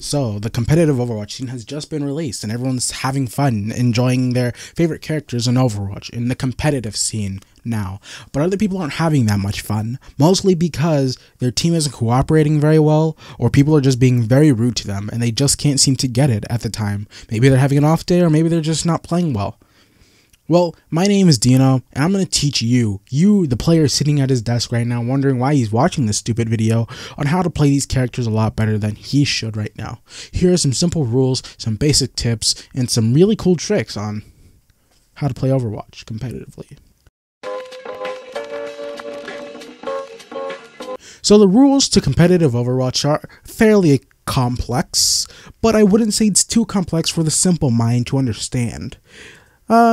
So, the competitive Overwatch scene has just been released, and everyone's having fun, enjoying their favorite characters in Overwatch, in the competitive scene now. But other people aren't having that much fun, mostly because their team isn't cooperating very well, or people are just being very rude to them, and they just can't seem to get it at the time. Maybe they're having an off day, or maybe they're just not playing well. Well, my name is Dino, and I'm going to teach you, the player sitting at his desk right now wondering why he's watching this stupid video, on how to play these characters a lot better than he should right now. Here are some simple rules, some basic tips, and some really cool tricks on how to play Overwatch competitively. So the rules to competitive Overwatch are fairly complex, but I wouldn't say it's too complex for the simple mind to understand.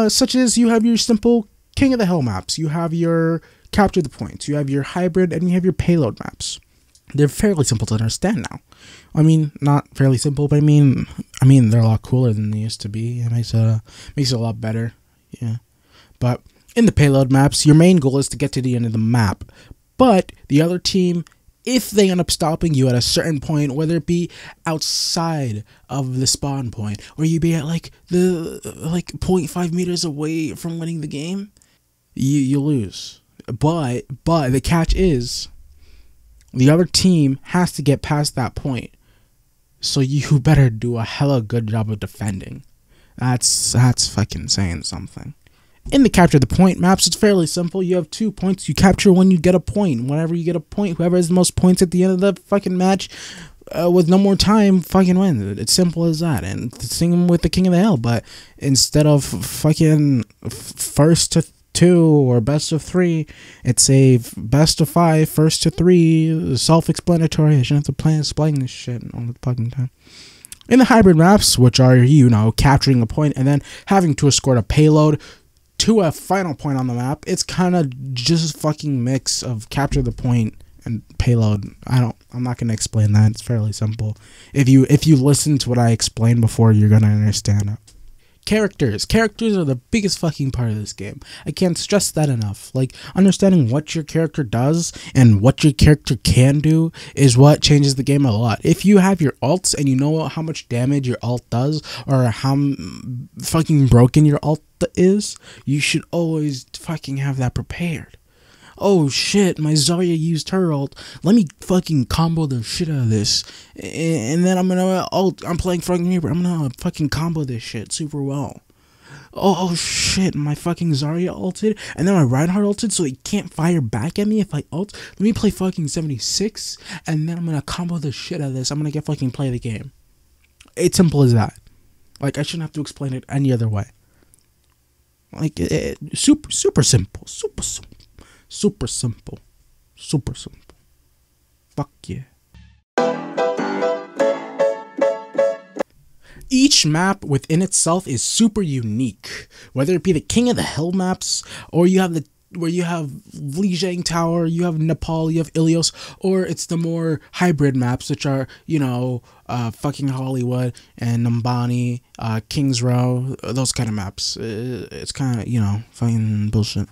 Such as you have your simple King of the Hill maps, you have your Capture the Points, you have your Hybrid, and you have your Payload maps. They're fairly simple to understand now. I mean, not fairly simple, but I mean they're a lot cooler than they used to be. It makes it a lot better, yeah. But in the Payload maps, your main goal is to get to the end of the map. But the other team, if they end up stopping you at a certain point, whether it be outside of the spawn point, or you be at like 0.5 meters away from winning the game, you lose. But the catch is, the other team has to get past that point. So you better do a hella good job of defending. That's fucking saying something. In the Capture the Point maps, it's fairly simple. You have 2 points. You capture when you get a point. Whenever you get a point, whoever has the most points at the end of the fucking match, with no more time, fucking wins. It's simple as that. And the same with the King of the Hill, but instead of fucking first to 2 or best of 3, it's a best of 5, first to 3, self-explanatory. I shouldn't have to explain this shit all the fucking time. In the Hybrid maps, which are, capturing a point and then having to escort a payload to a final point on the map, it's kind of just a fucking mix of Capture the Point and Payload. I'm not going to explain that. It's fairly simple. If you listen to what I explained before, you're going to understand it. Characters are the biggest fucking part of this game. I can't stress that enough. Like, understanding what your character does and what your character can do is what changes the game a lot. If you have your ults and you know how much damage your ult does, or how fucking broken your ult is, you should always fucking have that prepared. Oh shit, my Zarya used her ult. Let me fucking combo the shit out of this. And then I'm playing fucking Reaper. I'm gonna fucking combo this shit super well. Oh shit, my fucking Zarya ulted. And then my Reinhardt ulted so he can't fire back at me if I ult. Let me play fucking 76. And then I'm gonna combo the shit out of this. I'm gonna get fucking play the game. It's simple as that. Like, I shouldn't have to explain it any other way. Like, super simple. Super simple. Fuck yeah. Each map within itself is super unique. Whether it be the King of the Hill maps, or you have where you have Lijiang Tower, you have Nepal, you have Ilios, or it's the more hybrid maps, which are, fucking Hollywood and Numbani, Kings Row, those kind of maps. It's kind of, fucking bullshit.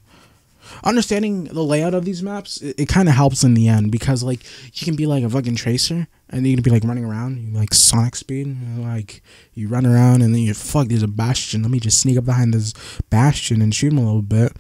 Understanding the layout of these maps, it kind of helps in the end, because like you can be like a fucking tracer and then you can be like running around, you like Sonic speed, like you run around and then you there's a bastion, let me just sneak up behind this bastion and shoot him a little bit,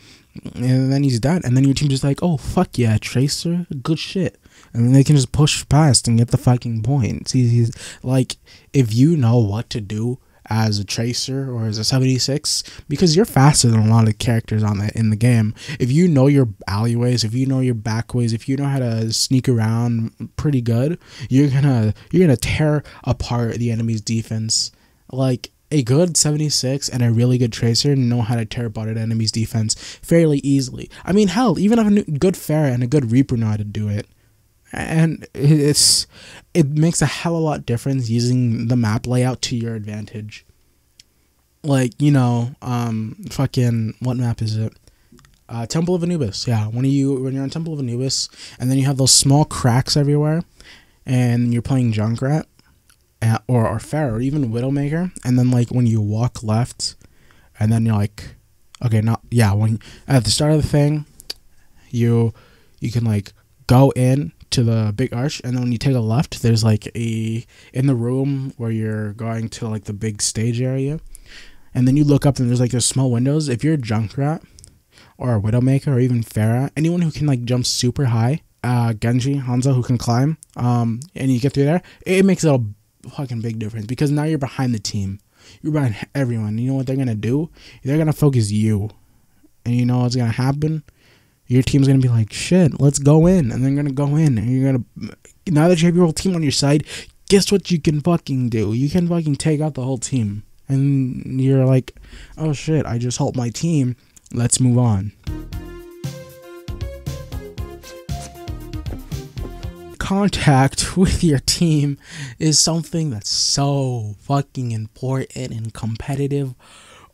and then he's dead, and then your team just like, oh fuck yeah, tracer, good shit, and then they can just push past and get the fucking point. See, like, if you know what to do as a tracer or as a 76, because you're faster than a lot of characters in the game. If you know your alleyways, if you know your backways, if you know how to sneak around pretty good, you're gonna tear apart the enemy's defense. Like, a good 76 and a really good tracer know how to tear apart an enemy's defense fairly easily. I mean, hell, even a good Pharah and a good Reaper know how to do it. And it makes a hell of a lot difference using the map layout to your advantage. Like, fucking, what map is it? Temple of Anubis. Yeah, when you're on Temple of Anubis, and then you have those small cracks everywhere, and you're playing Junkrat, or Pharah, or even Widowmaker, and then like when you walk left, and then you're like, okay, when at the start of the thing, you can like go in to the big arch, and then when you take a left, there's like in the room where you're going to like the big stage area, and then you look up and there's like those small windows. If you're a Junkrat or a Widowmaker or even Pharah, anyone who can like jump super high, Genji, Hanzo who can climb, and you get through there, it makes a fucking big difference because now you're behind the team. You're behind everyone. You know what they're gonna do? They're gonna focus you, and you know what's gonna happen? Your team's gonna be like, shit, let's go in, and they're gonna go in, and you're gonna, now that you have your whole team on your side, guess what you can fucking do? You can fucking take out the whole team, and you're like, oh shit, I just helped my team. Let's move on. Contact with your team is something that's so fucking important in competitive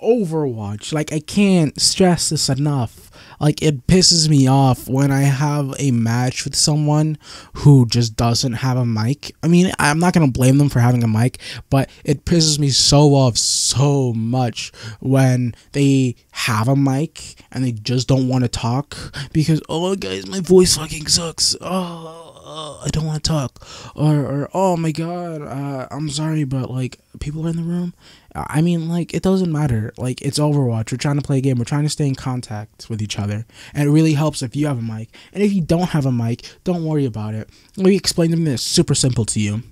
Overwatch. Like, I can't stress this enough. Like, it pisses me off when I have a match with someone who just doesn't have a mic. I mean, I'm not gonna blame them for having a mic, but it pisses me so off so much when they have a mic and they just don't want to talk because, oh guys, my voice fucking sucks. I don't want to talk, or oh my god, I'm sorry, but like people are in the room. I mean, like, it doesn't matter. Like, it's Overwatch. We're trying to play a game. We're trying to stay in contact with each other, and it really helps if you have a mic. And if you don't have a mic, don't worry about it. Let me explain something that's super simple to you.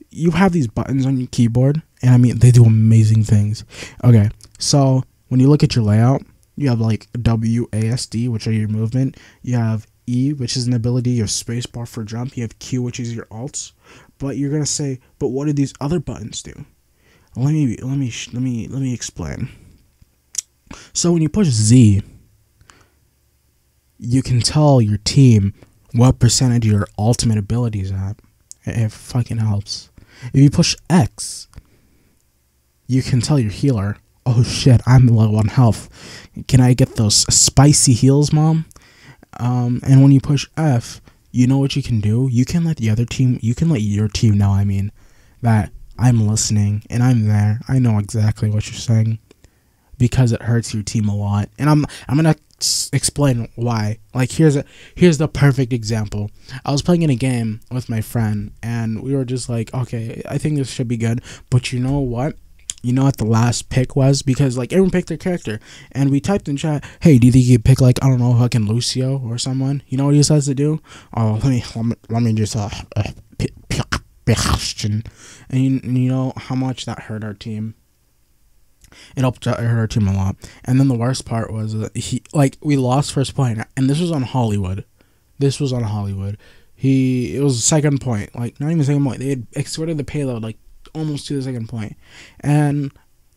You have these buttons on your keyboard, and I mean, they do amazing things. Okay, so when you look at your layout, you have like WASD, which are your movement. You have E, which is an ability. You have spacebar for jump. You have Q, which is your alts. But you're gonna say, but what do these other buttons do? Let me explain. So when you push Z, you can tell your team what percentage your ultimate ability is at. It fucking helps. If you push X, you can tell your healer, oh shit, I'm low on health. Can I get those spicy heals, mom? And when you push F, you know what you can do? You can let your team know, I mean, that I'm listening and I'm there. I know exactly what you're saying because it hurts your team a lot. And I'm gonna explain why. Like, here's the perfect example. I was playing in a game with my friend and we were just like, okay, I think this should be good. But you know what? You know what the last pick was? Because like everyone picked their character, and we typed in chat, hey, do you think you could pick like, I don't know, fucking Lucio or someone? You know what he decides to do? Oh, let me just pick Bastion. And you know how much that hurt our team. It hurt our team a lot. And then the worst part was that we lost first point, and this was on Hollywood. It was second point, like not even second point. They had extorted the payload like almost to the second point. And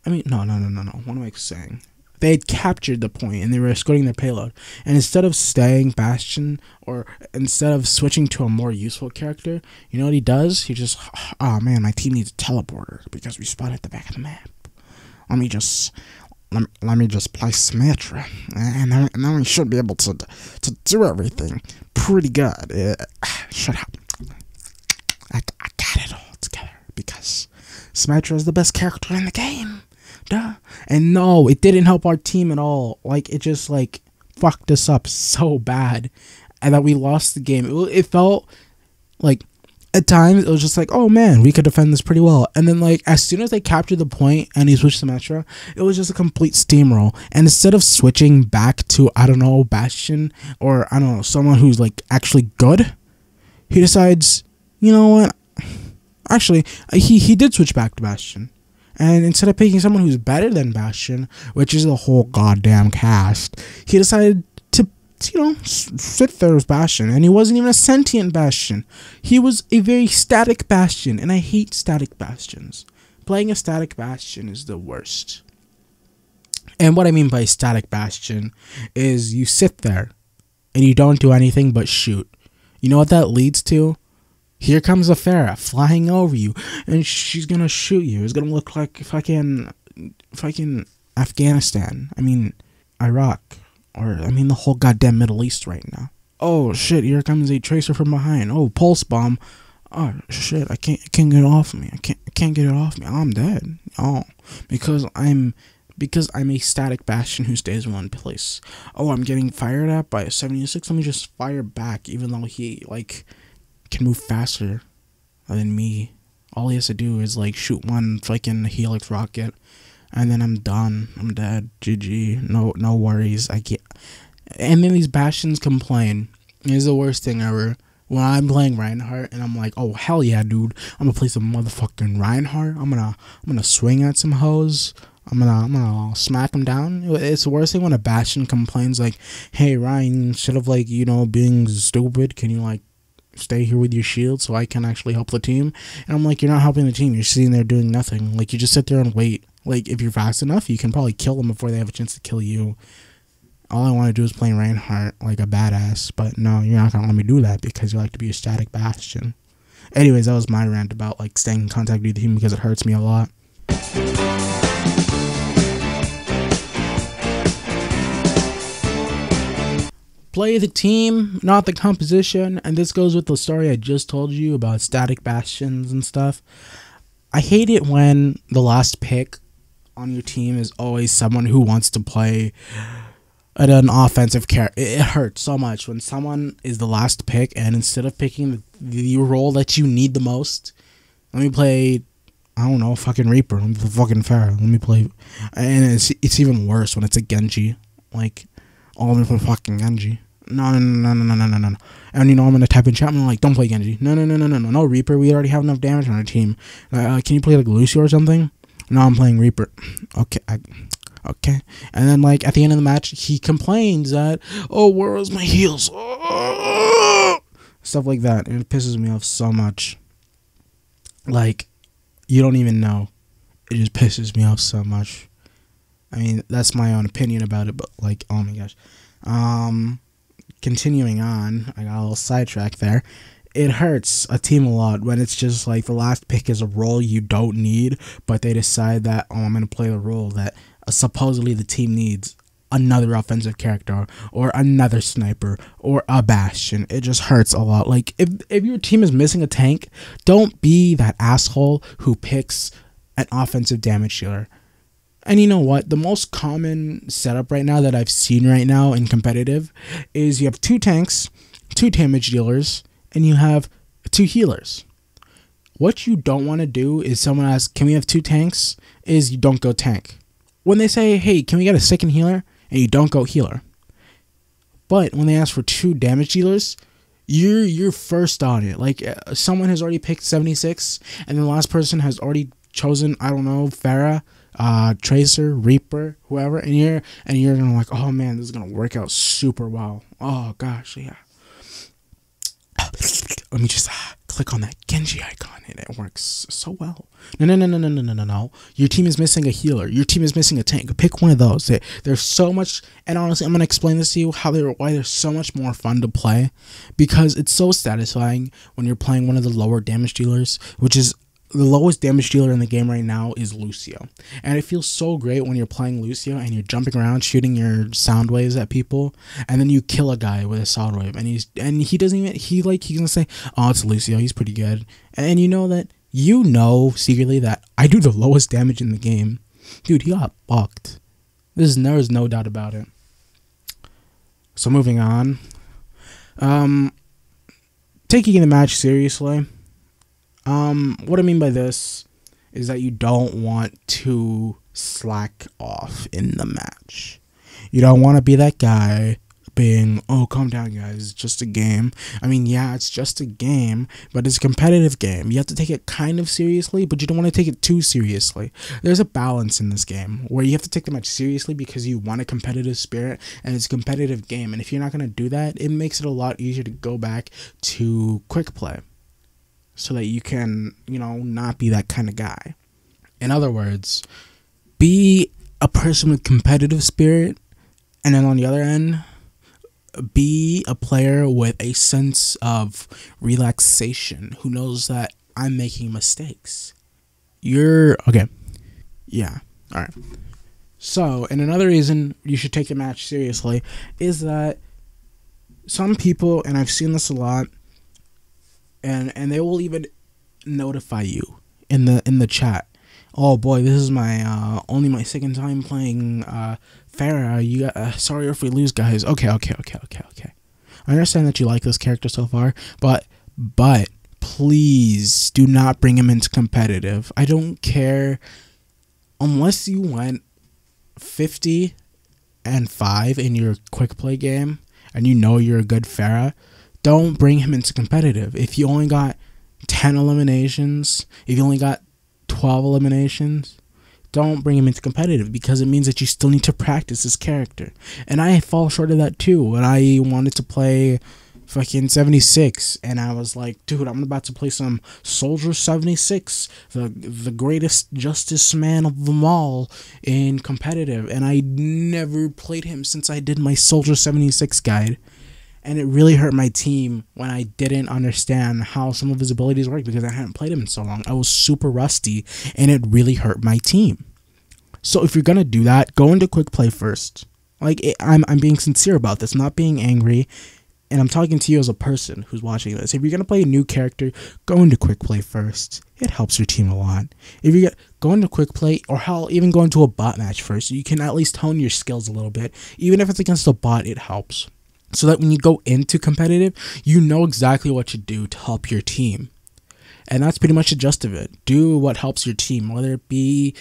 I mean, no, what am I saying? They had captured the point and they were escorting their payload, and instead of staying Bastion or instead of switching to a more useful character, you know what he does? He just, oh man, my team needs a teleporter because we spotted the back of the map. Let me just play Symmetra, and then we should be able to do everything pretty good. Shut up. I got it all together because Symmetra is the best character in the game. Duh. And no, it didn't help our team at all. Like, it just like fucked us up so bad, and that we lost the game. It felt like at times it was just like, oh man, we could defend this pretty well. And then like as soon as they captured the point and he switched to Metro, it was just a complete steamroll. And instead of switching back to, I don't know, Bastion or I don't know, someone who's like actually good, he decides, you know what? Actually, he did switch back to Bastion. And instead of picking someone who's better than Bastion, which is the whole goddamn cast, he decided to, you know, sit there with Bastion. And he wasn't even a sentient Bastion. He was a very static Bastion. And I hate static Bastions. Playing a static Bastion is the worst. And what I mean by static Bastion is you sit there and you don't do anything but shoot. You know what that leads to? Here comes a Pharah flying over you, and she's gonna shoot you. It's gonna look like fucking Afghanistan. I mean, Iraq, or I mean the whole goddamn Middle East right now. Oh shit! Here comes a tracer from behind. Oh, pulse bomb. Oh shit! I can't get it off me. I can't get it off me. I'm dead. Oh, because I'm a static Bastion who stays in one place. Oh, I'm getting fired at by a 76. Let me just fire back, even though he like can move faster than me. All he has to do is like shoot one fucking helix rocket, and then I'm done. I'm dead. GG. No worries. I can't. And then these Bastions complain. It's the worst thing ever. When I'm playing Reinhardt and I'm like, oh hell yeah, dude, I'm gonna play some motherfucking Reinhardt. I'm gonna swing at some hoes. I'm gonna smack them down. It's the worst thing when a Bastion complains like, hey Ryan, instead of like, you know, being stupid, can you like stay here with your shield so I can actually help the team? And I'm like, you're not helping the team. You're sitting there doing nothing. Like, you just sit there and wait. Like, if you're fast enough, you can probably kill them before they have a chance to kill you. All I want to do is play Reinhardt like a badass, but no, you're not gonna let me do that because you like to be a static Bastion. Anyways, that was my rant about like staying in contact with the team because it hurts me a lot. Play the team, not the composition, and this goes with the story I just told you about static Bastions and stuff. I hate it when the last pick on your team is always someone who wants to play at an offensive character. It hurts so much when someone is the last pick and instead of picking the role that you need the most, let me play, I don't know, fucking Reaper, let me play fucking Pharah, let me play, and it's even worse when it's a Genji, like, oh, let me play fucking Genji. No. And you know, I'm gonna type in chat and I'm like, don't play Genji. No, Reaper, we already have enough damage on our team. Can you play like Lucio or something? No, I'm playing Reaper. Okay. And then, like, at the end of the match, he complains that, oh, where was my heals? Oh! Stuff like that. And it pisses me off so much. Like, you don't even know. It just pisses me off so much. I mean, that's my own opinion about it, but, like, oh my gosh. Continuing on, I got a little sidetrack there. It hurts a team a lot when it's just like the last pick is a role you don't need, but they decide that, oh, I'm going to play the role that supposedly the team needs, another offensive character or another sniper or a Bastion. It just hurts a lot. Like, if your team is missing a tank, don't be that asshole who picks an offensive damage dealer. And you know what? The most common setup right now that I've seen right now in competitive is you have 2 tanks, 2 damage dealers, and you have 2 healers. What you don't want to do is someone asks, can we have 2 tanks? Is you don't go tank. When they say, hey, can we get a second healer? And you don't go healer. But when they ask for 2 damage dealers, you're first on it. Like, someone has already picked 76, and the last person has already chosen, I don't know, Pharah, Tracer, Reaper, whoever, and you're gonna like, oh man, this is gonna work out super well. Oh gosh, yeah. Let me just click on that Genji icon and it works so well. No. Your team is missing a healer. Your team is missing a tank. Pick one of those. There's so much, and honestly, I'm going to explain this to you, why they're so much more fun to play, because it's so satisfying when you're playing one of the lower damage dealers, which is the lowest damage dealer in the game right now is Lucio. And it feels so great when you're playing Lucio and you're jumping around shooting your sound waves at people, and then you kill a guy with a sound wave, and he doesn't even, he's gonna say, oh, it's Lucio, he's pretty good. And you know secretly that I do the lowest damage in the game. Dude, he got fucked. There's no doubt about it. So moving on. Taking the match seriously. What I mean by this is that you don't want to slack off in the match. You don't want to be that guy being, oh, calm down, guys, it's just a game. I mean, yeah, it's just a game, but it's a competitive game. You have to take it kind of seriously, but you don't want to take it too seriously. There's a balance in this game where you have to take the match seriously because you want a competitive spirit, and it's a competitive game. And if you're not going to do that, it makes it a lot easier to go back to quick play, so that you can, not be that kind of guy. In other words, be a person with competitive spirit, and then on the other end, be a player with a sense of relaxation, who knows that I'm making mistakes. Okay. Yeah. All right. So, and another reason you should take the match seriously is that some people, and I've seen this a lot, and they will even notify you in the chat. Oh boy, this is my only my second time playing Pharah. Sorry if we lose, guys. Okay. I understand that you like this character so far, but but please do not bring him into competitive. I don't care unless you went 50-5 in your quick play game and you know you're a good Pharah. Don't bring him into competitive. If you only got 10 eliminations, if you only got 12 eliminations, don't bring him into competitive, because it means that you still need to practice his character. And I fall short of that too. When I wanted to play fucking 76 and I was like, dude, I'm about to play some Soldier 76, the greatest justice man of them all in competitive, and I never played him since I did my Soldier 76 guide. And it really hurt my team when I didn't understand how some of his abilities work, because I hadn't played him in so long. I was super rusty, and it really hurt my team. So if you're going to do that, go into quick play first. Like, I'm being sincere about this, not being angry. And I'm talking to you as a person who's watching this. If you're going to play a new character, go into quick play first. It helps your team a lot. If you go into quick play, or hell, even go into a bot match first, so you can at least hone your skills a little bit. Even if it's against a bot, it helps. So that when you go into competitive, you know exactly what to do to help your team. And that's pretty much the gist of it. Do what helps your team, whether it be,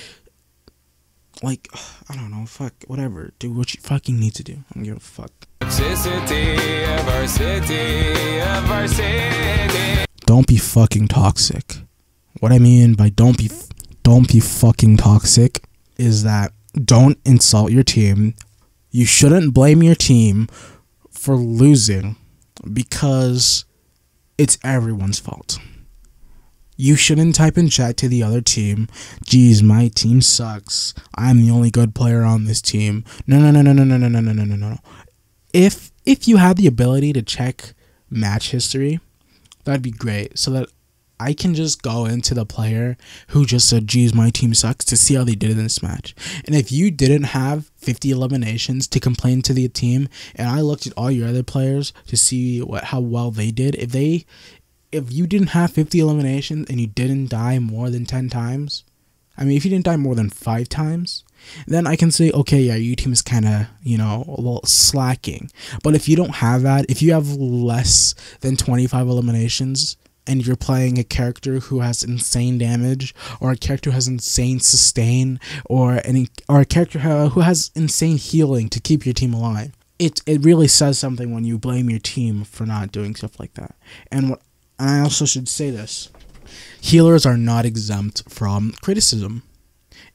like, I don't know, fuck, whatever. Do what you fucking need to do. I don't give a fuck. Toxicity of our city, of our city. Don't be fucking toxic. What I mean by don't be fucking toxic is that don't insult your team. You shouldn't blame your team for losing, because it's everyone's fault. You shouldn't type in chat to the other team, geez, my team sucks, I'm the only good player on this team. No. If you had the ability to check match history, that'd be great, so that I can just go into the player who just said, geez, my team sucks, to see how they did in this match. And if you didn't have 50 eliminations to complain to the team, and I looked at all your other players to see how well they did, if you didn't have 50 eliminations and you didn't die more than 10 times, I mean, if you didn't die more than 5 times, then I can say, okay, yeah, your team is kind of, you know, a little slacking. But if you don't have that, if you have less than 25 eliminations, and you're playing a character who has insane damage, or a character who has insane sustain, or a character who has insane healing to keep your team alive, it really says something when you blame your team for not doing stuff like that. And I also should say this: healers are not exempt from criticism,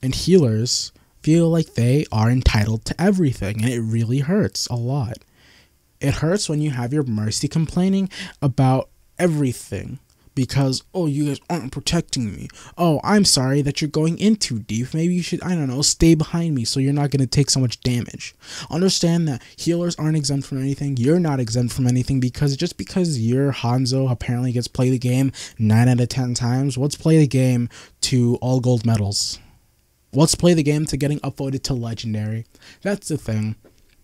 and healers feel like they are entitled to everything, and it really hurts a lot. It hurts when you have your Mercy complaining about everything, because, oh, you guys aren't protecting me. Oh, I'm sorry that you're going in too deep. Maybe you should, I don't know, stay behind me so you're not going to take so much damage. Understand that healers aren't exempt from anything. You're not exempt from anything, because just because your Hanzo apparently gets play the game 9 out of 10 times, let's play the game to all gold medals. Let's play the game to getting upvoted to legendary. That's the thing.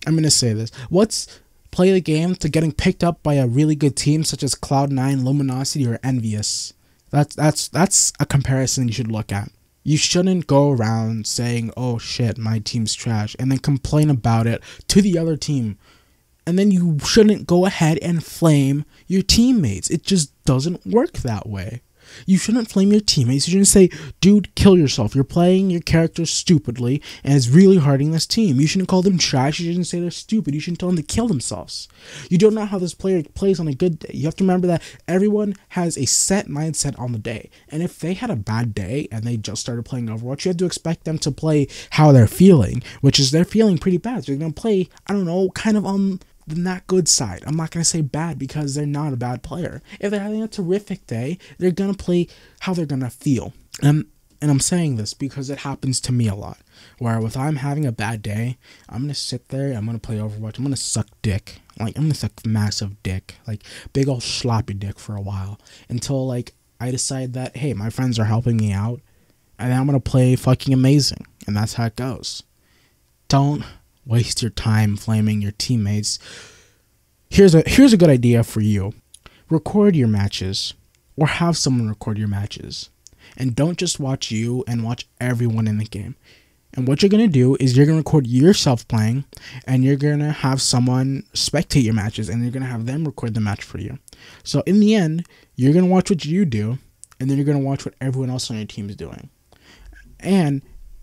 I'm going to say this. Let's play the game to getting picked up by a really good team such as Cloud9, Luminosity, or Envious. That's a comparison you should look at. You shouldn't go around saying, oh shit, my team's trash, and then complain about it to the other team. And then you shouldn't go ahead and flame your teammates. It just doesn't work that way. You shouldn't flame your teammates. You shouldn't say, dude, kill yourself. You're playing your character stupidly, and it's really hurting this team. You shouldn't call them trash. You shouldn't say they're stupid. You shouldn't tell them to kill themselves. You don't know how this player plays on a good day. You have to remember that everyone has a set mindset on the day. And if they had a bad day and they just started playing Overwatch, you have to expect them to play how they're feeling, which is they're feeling pretty bad. So they're going to play, I don't know, kind of on the not good side. I'm not going to say bad, because they're not a bad player. If they're having a terrific day, they're going to play how they're going to feel. And I'm saying this because it happens to me a lot, where if I'm having a bad day, I'm going to sit there, I'm going to play Overwatch, I'm going to suck dick. Like, I'm going to suck massive dick, like big old sloppy dick for a while, until like I decide that, hey, my friends are helping me out, and then I'm going to play fucking amazing. And that's how it goes. Don't waste your time flaming your teammates. Here's a good idea for you. Record your matches, or have someone record your matches. And don't just watch you, and watch everyone in the game. And what you're going to do is you're going to record yourself playing, and you're going to have someone spectate your matches, and you're going to have them record the match for you. So in the end, you're going to watch what you do, and then you're going to watch what everyone else on your team is doing. And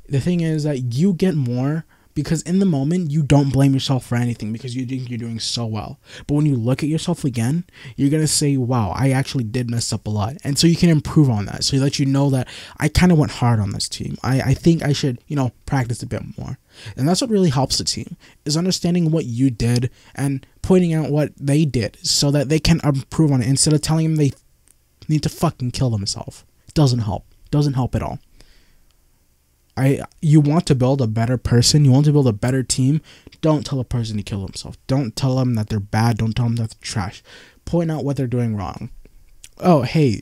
the thing is that you get more because in the moment, you don't blame yourself for anything because you think you're doing so well. But when you look at yourself again, you're going to say, wow, I actually did mess up a lot. And so you can improve on that. So that you know that I kind of went hard on this team. I think I should, practice a bit more. And that's what really helps the team, is understanding what you did and pointing out what they did so that they can improve on it instead of telling them they need to fucking kill themselves. It doesn't help. It doesn't help at all. You want to build a better person. You want to build a better team. Don't tell a person to kill themselves. Don't tell them that they're bad. Don't tell them that they're trash. Point out what they're doing wrong. Oh, hey,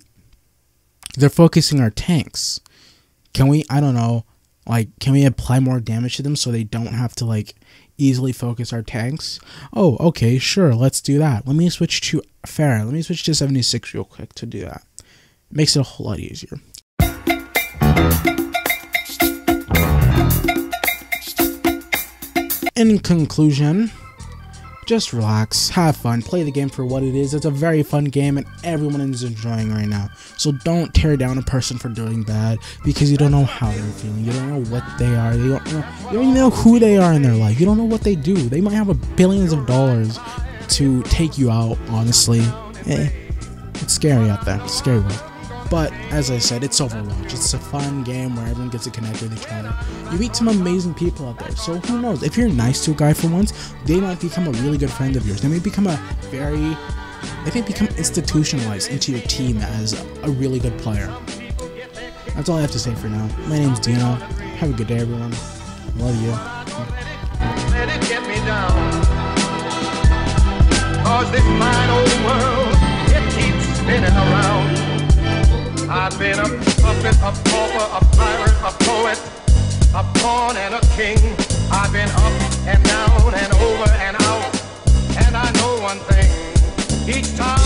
they're focusing our tanks. Can we, can we apply more damage to them so they don't have to, easily focus our tanks? Oh, okay, sure, let's do that. Let me switch to Farah. Let me switch to 76 real quick to do that. It makes it a whole lot easier. In conclusion, just relax, have fun, play the game for what it is. It's a very fun game and everyone is enjoying right now. So don't tear down a person for doing bad because you don't know how they're feeling. You don't know what they are. You don't even know who they are in their life. You don't know what they do. They might have billions of dollars to take you out, honestly. It's scary out there. It's a scary world. But, as I said, it's Overwatch. It's a fun game where everyone gets to connect with each other. You meet some amazing people out there. So, who knows? If you're nice to a guy for once, they might become a really good friend of yours. They may become institutionalized into your team as a really good player. That's all I have to say for now. My name's Dino. Have a good day, everyone. Love you. Let it get me down. 'Cause this fine old world, it keeps spinning around. I've been a puppet, a pauper, a pirate, a poet, a pawn and a king. I've been up and down and over and out. And I know one thing, each time